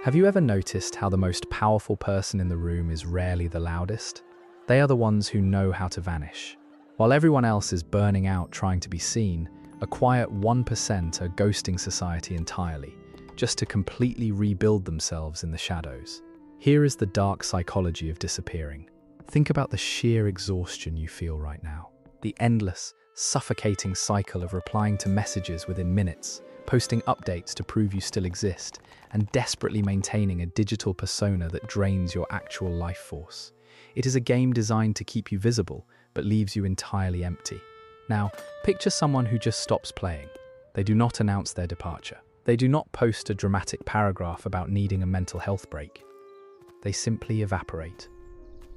Have you ever noticed how the most powerful person in the room is rarely the loudest? They are the ones who know how to vanish. While everyone else is burning out trying to be seen, a quiet 1% are ghosting society entirely, just to completely rebuild themselves in the shadows. Here is the dark psychology of disappearing. Think about the sheer exhaustion you feel right now. The endless, suffocating cycle of replying to messages within minutes, posting updates to prove you still exist, and desperately maintaining a digital persona that drains your actual life force. It is a game designed to keep you visible, but leaves you entirely empty. Now, picture someone who just stops playing. They do not announce their departure. They do not post a dramatic paragraph about needing a mental health break. They simply evaporate.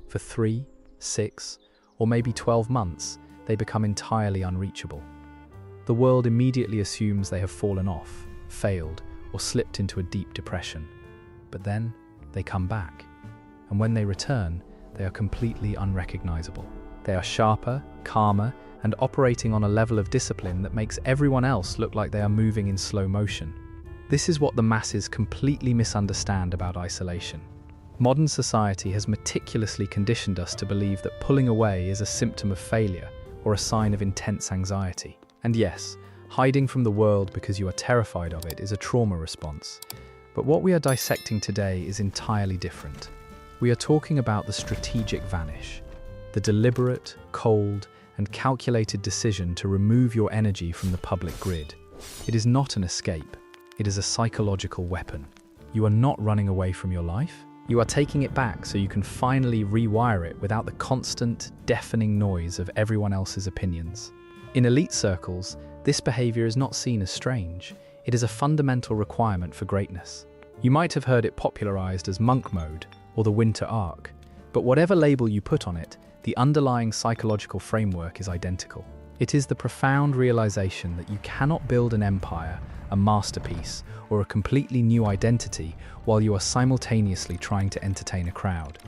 For 3, 6, or maybe 12 months, they become entirely unreachable. The world immediately assumes they have fallen off, failed, or slipped into a deep depression. But then, they come back. And when they return, they are completely unrecognizable. They are sharper, calmer, and operating on a level of discipline that makes everyone else look like they are moving in slow motion. This is what the masses completely misunderstand about isolation. Modern society has meticulously conditioned us to believe that pulling away is a symptom of failure or a sign of intense anxiety. And yes, hiding from the world because you are terrified of it is a trauma response. But what we are dissecting today is entirely different. We are talking about the strategic vanish, the deliberate, cold, and calculated decision to remove your energy from the public grid. It is not an escape. It is a psychological weapon. You are not running away from your life. You are taking it back so you can finally rewire it without the constant, deafening noise of everyone else's opinions. In elite circles, this behavior is not seen as strange. It is a fundamental requirement for greatness. You might have heard it popularized as monk mode or the winter arc, but whatever label you put on it, the underlying psychological framework is identical. It is the profound realization that you cannot build an empire, a masterpiece, or a completely new identity while you are simultaneously trying to entertain a crowd.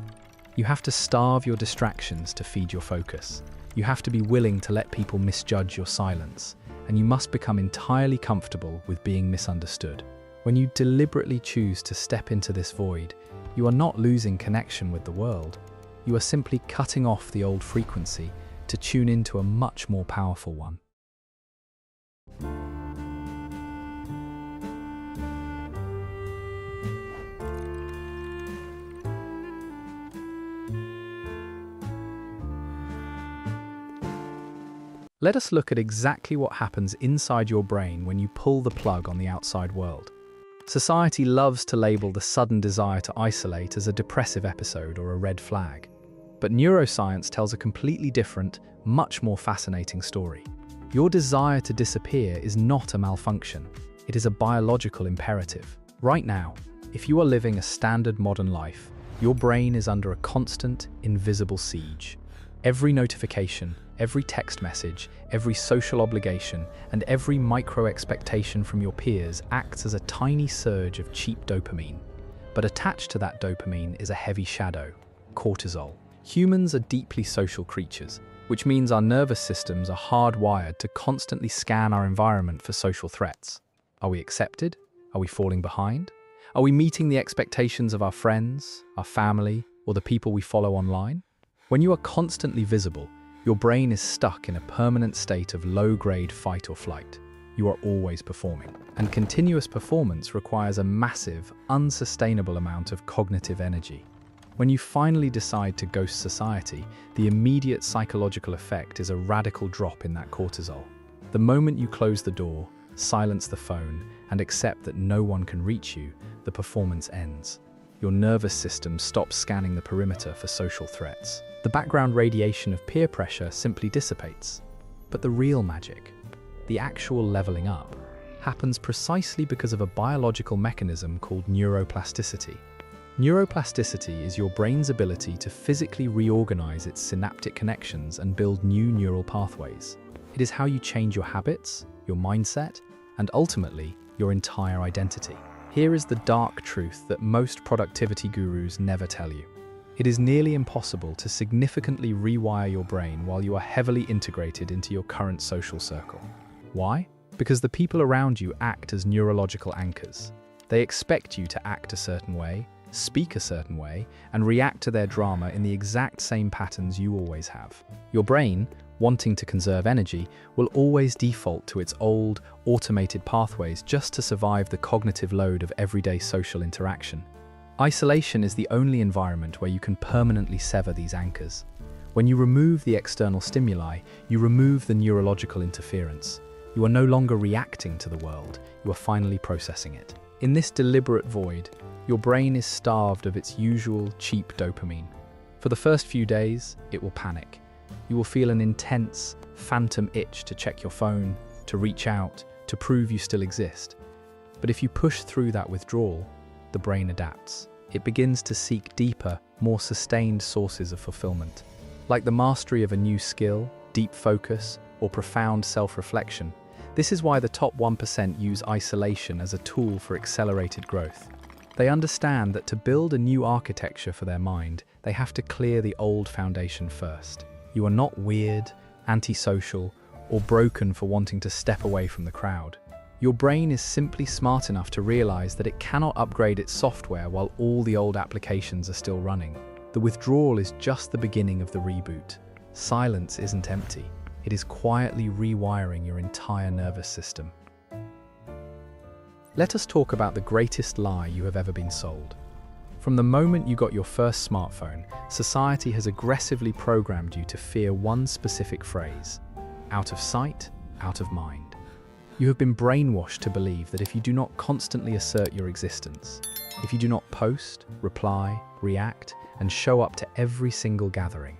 You have to starve your distractions to feed your focus. You have to be willing to let people misjudge your silence, and you must become entirely comfortable with being misunderstood. When you deliberately choose to step into this void, you are not losing connection with the world. You are simply cutting off the old frequency to tune into a much more powerful one. Let us look at exactly what happens inside your brain when you pull the plug on the outside world. Society loves to label the sudden desire to isolate as a depressive episode or a red flag. But neuroscience tells a completely different, much more fascinating story. Your desire to disappear is not a malfunction. It is a biological imperative. Right now, if you are living a standard modern life, your brain is under a constant, invisible siege. Every notification, every text message, every social obligation, and every micro-expectation from your peers acts as a tiny surge of cheap dopamine. But attached to that dopamine is a heavy shadow, cortisol. Humans are deeply social creatures, which means our nervous systems are hardwired to constantly scan our environment for social threats. Are we accepted? Are we falling behind? Are we meeting the expectations of our friends, our family, or the people we follow online? When you are constantly visible, your brain is stuck in a permanent state of low-grade fight or flight. You are always performing, and continuous performance requires a massive, unsustainable amount of cognitive energy. When you finally decide to ghost society, the immediate psychological effect is a radical drop in that cortisol. The moment you close the door, silence the phone, and accept that no one can reach you, the performance ends. Your nervous system stops scanning the perimeter for social threats. The background radiation of peer pressure simply dissipates. But the real magic, the actual leveling up, happens precisely because of a biological mechanism called neuroplasticity. Neuroplasticity is your brain's ability to physically reorganize its synaptic connections and build new neural pathways. It is how you change your habits, your mindset, and ultimately, your entire identity. Here is the dark truth that most productivity gurus never tell you. It is nearly impossible to significantly rewire your brain while you are heavily integrated into your current social circle. Why? Because the people around you act as neurological anchors. They expect you to act a certain way, speak a certain way, and react to their drama in the exact same patterns you always have. Your brain, wanting to conserve energy, will always default to its old, automated pathways just to survive the cognitive load of everyday social interaction. Isolation is the only environment where you can permanently sever these anchors. When you remove the external stimuli, you remove the neurological interference. You are no longer reacting to the world, you are finally processing it. In this deliberate void, your brain is starved of its usual cheap dopamine. For the first few days, it will panic. You will feel an intense, phantom itch to check your phone, to reach out, to prove you still exist. But if you push through that withdrawal, the brain adapts. It begins to seek deeper, more sustained sources of fulfillment. Like the mastery of a new skill, deep focus, or profound self-reflection, this is why the top 1% use isolation as a tool for accelerated growth. They understand that to build a new architecture for their mind, they have to clear the old foundation first. You are not weird, antisocial, or broken for wanting to step away from the crowd. Your brain is simply smart enough to realize that it cannot upgrade its software while all the old applications are still running. The withdrawal is just the beginning of the reboot. Silence isn't empty. It is quietly rewiring your entire nervous system. Let us talk about the greatest lie you have ever been sold. From the moment you got your first smartphone, society has aggressively programmed you to fear one specific phrase: out of sight, out of mind. You have been brainwashed to believe that if you do not constantly assert your existence, if you do not post, reply, react, and show up to every single gathering,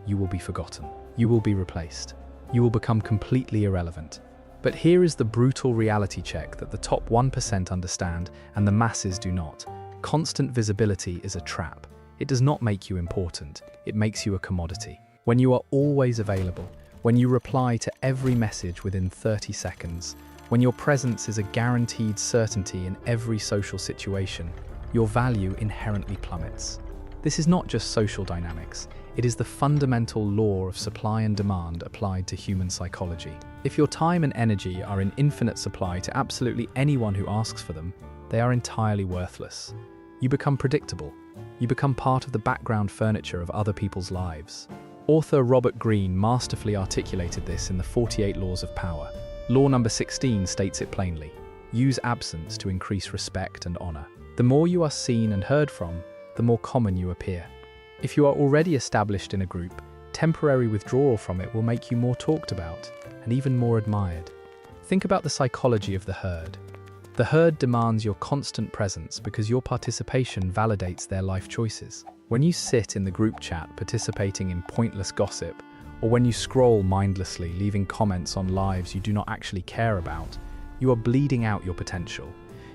you will be forgotten. You will be replaced. You will become completely irrelevant. But here is the brutal reality check that the top 1% understand and the masses do not. Constant visibility is a trap. It does not make you important. It makes you a commodity. When you are always available, when you reply to every message within 30 seconds, when your presence is a guaranteed certainty in every social situation, your value inherently plummets. This is not just social dynamics. It is the fundamental law of supply and demand applied to human psychology. If your time and energy are in infinite supply to absolutely anyone who asks for them, they are entirely worthless. You become predictable. You become part of the background furniture of other people's lives. Author Robert Greene masterfully articulated this in the 48 Laws of Power. Law number 16 states it plainly: use absence to increase respect and honor. The more you are seen and heard from, the more common you appear. If you are already established in a group, temporary withdrawal from it will make you more talked about and even more admired. Think about the psychology of the herd. The herd demands your constant presence because your participation validates their life choices. When you sit in the group chat participating in pointless gossip, or when you scroll mindlessly leaving comments on lives you do not actually care about, you are bleeding out your potential.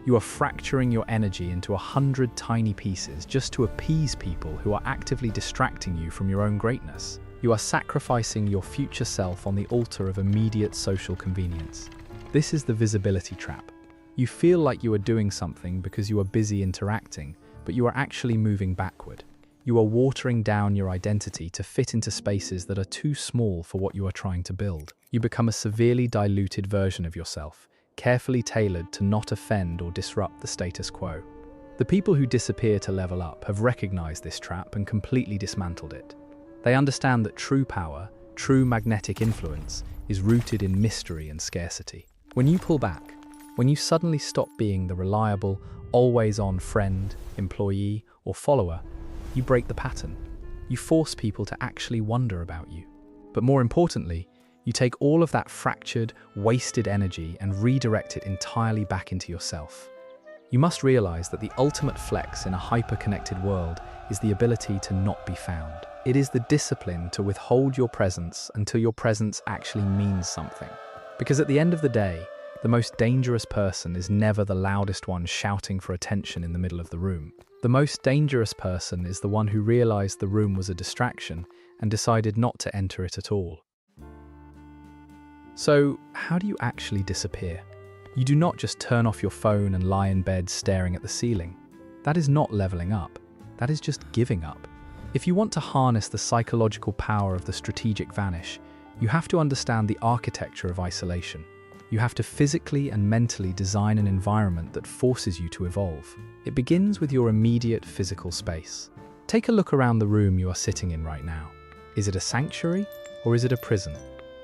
You are fracturing your energy into 100 tiny pieces just to appease people who are actively distracting you from your own greatness. You are sacrificing your future self on the altar of immediate social convenience. This is the visibility trap. You feel like you are doing something because you are busy interacting, but you are actually moving backward. You are watering down your identity to fit into spaces that are too small for what you are trying to build. You become a severely diluted version of yourself, carefully tailored to not offend or disrupt the status quo. The people who disappear to level up have recognized this trap and completely dismantled it. They understand that true power, true magnetic influence, is rooted in mystery and scarcity. When you pull back, when you suddenly stop being the reliable, always-on friend, employee, or follower, you break the pattern. You force people to actually wonder about you. But more importantly, you take all of that fractured, wasted energy and redirect it entirely back into yourself. You must realize that the ultimate flex in a hyper-connected world is the ability to not be found. It is the discipline to withhold your presence until your presence actually means something. Because at the end of the day, the most dangerous person is never the loudest one shouting for attention in the middle of the room. The most dangerous person is the one who realized the room was a distraction and decided not to enter it at all. So, how do you actually disappear? You do not just turn off your phone and lie in bed staring at the ceiling. That is not leveling up. That is just giving up. If you want to harness the psychological power of the strategic vanish, you have to understand the architecture of isolation. You have to physically and mentally design an environment that forces you to evolve. It begins with your immediate physical space. Take a look around the room you are sitting in right now. Is it a sanctuary or is it a prison?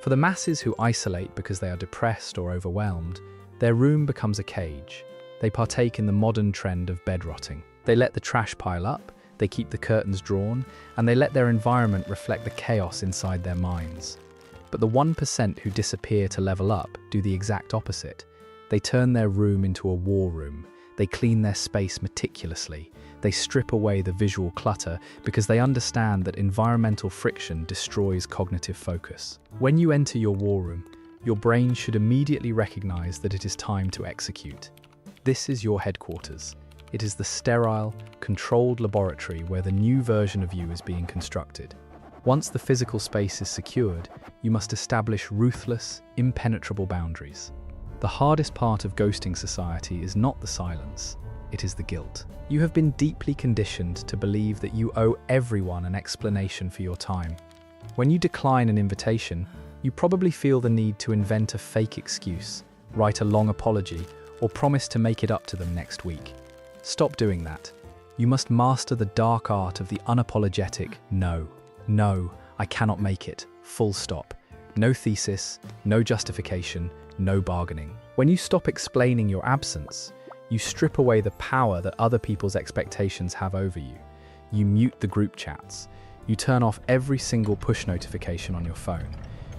For the masses who isolate because they are depressed or overwhelmed, their room becomes a cage. They partake in the modern trend of bed rotting. They let the trash pile up, they keep the curtains drawn, and they let their environment reflect the chaos inside their minds. But the 1% who disappear to level up do the exact opposite. They turn their room into a war room. They clean their space meticulously. They strip away the visual clutter because they understand that environmental friction destroys cognitive focus. When you enter your war room, your brain should immediately recognize that it is time to execute. This is your headquarters. It is the sterile, controlled laboratory where the new version of you is being constructed. Once the physical space is secured, you must establish ruthless, impenetrable boundaries. The hardest part of ghosting society is not the silence, it is the guilt. You have been deeply conditioned to believe that you owe everyone an explanation for your time. When you decline an invitation, you probably feel the need to invent a fake excuse, write a long apology, or promise to make it up to them next week. Stop doing that. You must master the dark art of the unapologetic no. No, I cannot make it. Full stop. No thesis, no justification, no bargaining. When you stop explaining your absence, you strip away the power that other people's expectations have over you. You mute the group chats. You turn off every single push notification on your phone.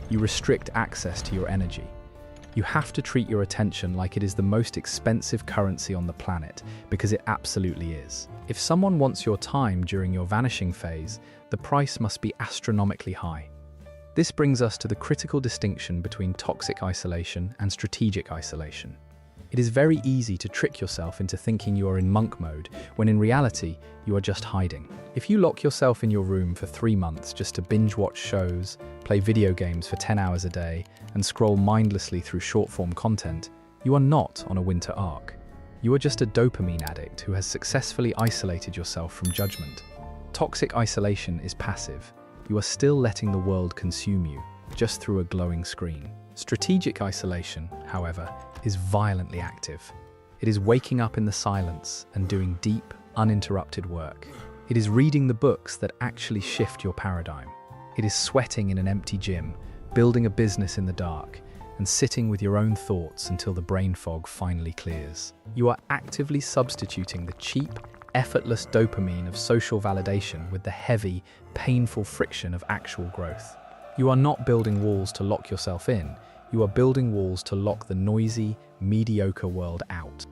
You restrict access to your energy. You have to treat your attention like it is the most expensive currency on the planet, because it absolutely is. If someone wants your time during your vanishing phase, the price must be astronomically high. This brings us to the critical distinction between toxic isolation and strategic isolation. It is very easy to trick yourself into thinking you are in monk mode, when in reality, you are just hiding. If you lock yourself in your room for 3 months just to binge watch shows, play video games for 10 hours a day, and scroll mindlessly through short-form content, you are not on a winter arc. You are just a dopamine addict who has successfully isolated yourself from judgment. Toxic isolation is passive. You are still letting the world consume you, just through a glowing screen. Strategic isolation, however, is violently active. It is waking up in the silence and doing deep, uninterrupted work. It is reading the books that actually shift your paradigm. It is sweating in an empty gym, building a business in the dark, and sitting with your own thoughts until the brain fog finally clears. You are actively substituting the cheap, effortless dopamine of social validation with the heavy, painful friction of actual growth. You are not building walls to lock yourself in. You are building walls to lock the noisy, mediocre world out.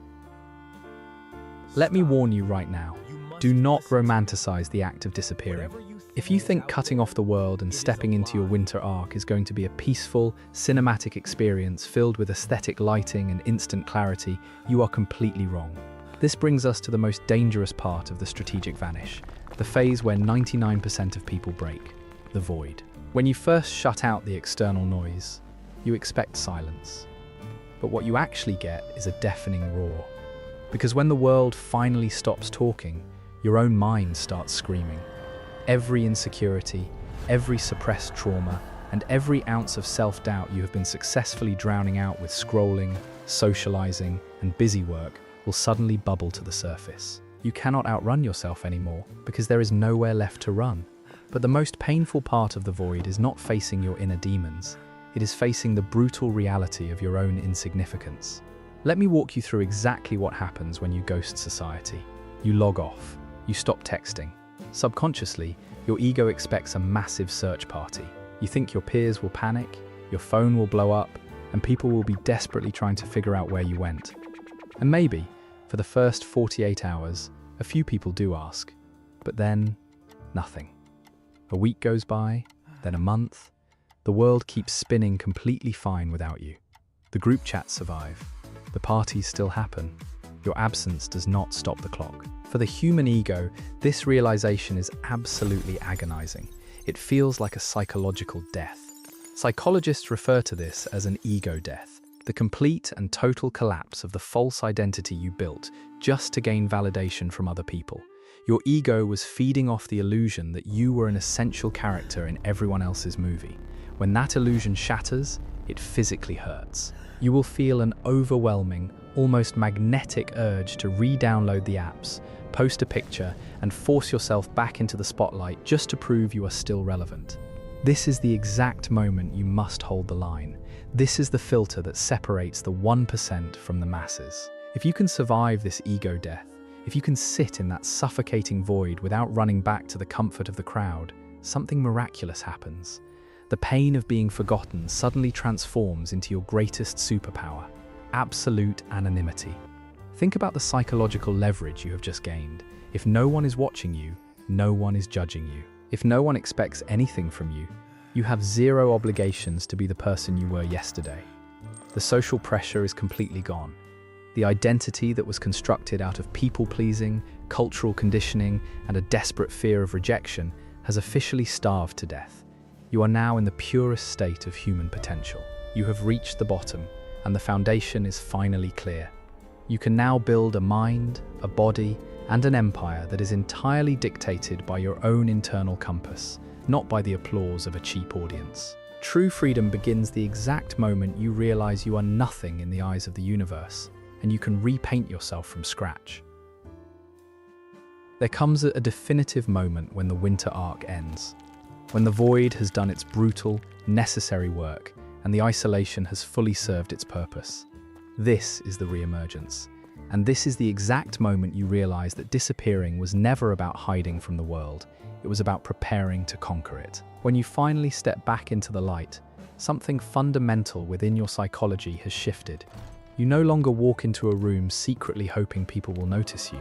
Let me warn you right now, do not romanticize the act of disappearing. If you think cutting off the world and stepping into your winter arc is going to be a peaceful, cinematic experience filled with aesthetic lighting and instant clarity, you are completely wrong. This brings us to the most dangerous part of the strategic vanish, the phase where 99% of people break, the void. When you first shut out the external noise, you expect silence. But what you actually get is a deafening roar. Because when the world finally stops talking, your own mind starts screaming. Every insecurity, every suppressed trauma, and every ounce of self-doubt you have been successfully drowning out with scrolling, socializing, and busy work will suddenly bubble to the surface. You cannot outrun yourself anymore because there is nowhere left to run. But the most painful part of the void is not facing your inner demons. It is facing the brutal reality of your own insignificance. Let me walk you through exactly what happens when you ghost society. You log off. You stop texting. Subconsciously, your ego expects a massive search party. You think your peers will panic, your phone will blow up, and people will be desperately trying to figure out where you went. And maybe, for the first 48 hours, a few people do ask. But then, nothing. A week goes by, then a month. The world keeps spinning completely fine without you. The group chats survive. The parties still happen. Your absence does not stop the clock. For the human ego, this realization is absolutely agonizing. It feels like a psychological death. Psychologists refer to this as an ego death, the complete and total collapse of the false identity you built just to gain validation from other people. Your ego was feeding off the illusion that you were an essential character in everyone else's movie. When that illusion shatters, it physically hurts. You will feel an overwhelming, almost magnetic urge to re-download the apps, post a picture, and force yourself back into the spotlight just to prove you are still relevant. This is the exact moment you must hold the line. This is the filter that separates the 1% from the masses. If you can survive this ego death, if you can sit in that suffocating void without running back to the comfort of the crowd, something miraculous happens. The pain of being forgotten suddenly transforms into your greatest superpower: absolute anonymity. Think about the psychological leverage you have just gained. If no one is watching you, no one is judging you. If no one expects anything from you, you have zero obligations to be the person you were yesterday. The social pressure is completely gone. The identity that was constructed out of people-pleasing, cultural conditioning, and a desperate fear of rejection has officially starved to death. You are now in the purest state of human potential. You have reached the bottom, and the foundation is finally clear. You can now build a mind, a body, and an empire that is entirely dictated by your own internal compass, not by the applause of a cheap audience. True freedom begins the exact moment you realize you are nothing in the eyes of the universe, and you can repaint yourself from scratch. There comes a definitive moment when the winter arc ends, when the void has done its brutal, necessary work, and the isolation has fully served its purpose. This is the re-emergence, and this is the exact moment you realize that disappearing was never about hiding from the world. It was about preparing to conquer it. When you finally step back into the light, something fundamental within your psychology has shifted. You no longer walk into a room secretly hoping people will notice you.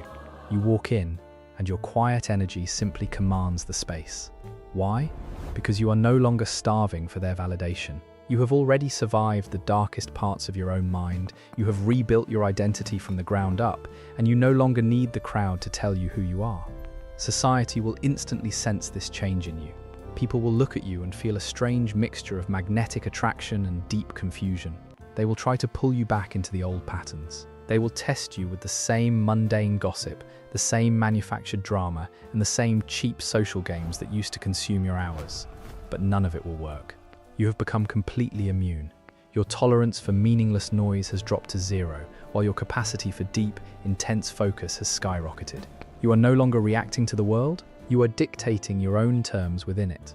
You walk in, and your quiet energy simply commands the space. Why? Because you are no longer starving for their validation. You have already survived the darkest parts of your own mind, you have rebuilt your identity from the ground up, and you no longer need the crowd to tell you who you are. Society will instantly sense this change in you. People will look at you and feel a strange mixture of magnetic attraction and deep confusion. They will try to pull you back into the old patterns. They will test you with the same mundane gossip, the same manufactured drama, and the same cheap social games that used to consume your hours. But none of it will work. You have become completely immune. Your tolerance for meaningless noise has dropped to zero, while your capacity for deep, intense focus has skyrocketed. You are no longer reacting to the world, you are dictating your own terms within it.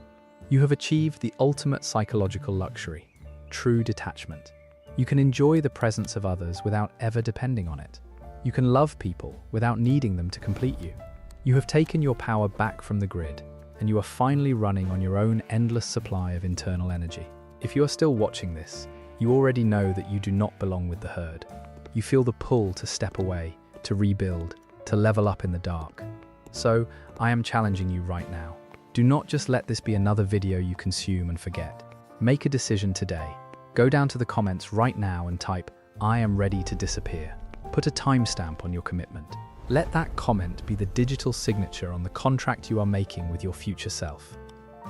You have achieved the ultimate psychological luxury: true detachment. You can enjoy the presence of others without ever depending on it. You can love people without needing them to complete you. You have taken your power back from the grid, and you are finally running on your own endless supply of internal energy. If you are still watching this, you already know that you do not belong with the herd. You feel the pull to step away, to rebuild, to level up in the dark. So, I am challenging you right now. Do not just let this be another video you consume and forget. Make a decision today. Go down to the comments right now and type, "I am ready to disappear." Put a timestamp on your commitment. Let that comment be the digital signature on the contract you are making with your future self.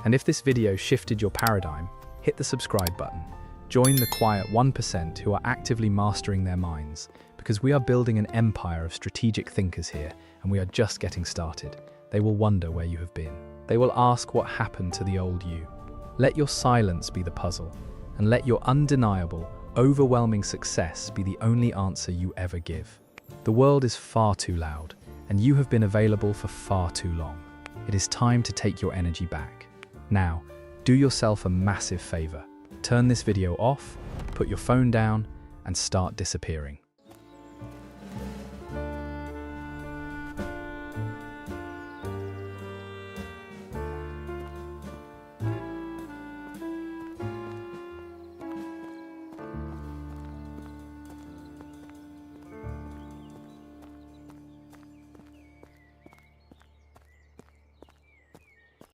And if this video shifted your paradigm, hit the subscribe button. Join the quiet 1% who are actively mastering their minds, because we are building an empire of strategic thinkers here, and we are just getting started. They will wonder where you have been. They will ask what happened to the old you. Let your silence be the puzzle, and let your undeniable, overwhelming success be the only answer you ever give. The world is far too loud, and you have been available for far too long. It is time to take your energy back. Now, do yourself a massive favor. Turn this video off, put your phone down, and start disappearing.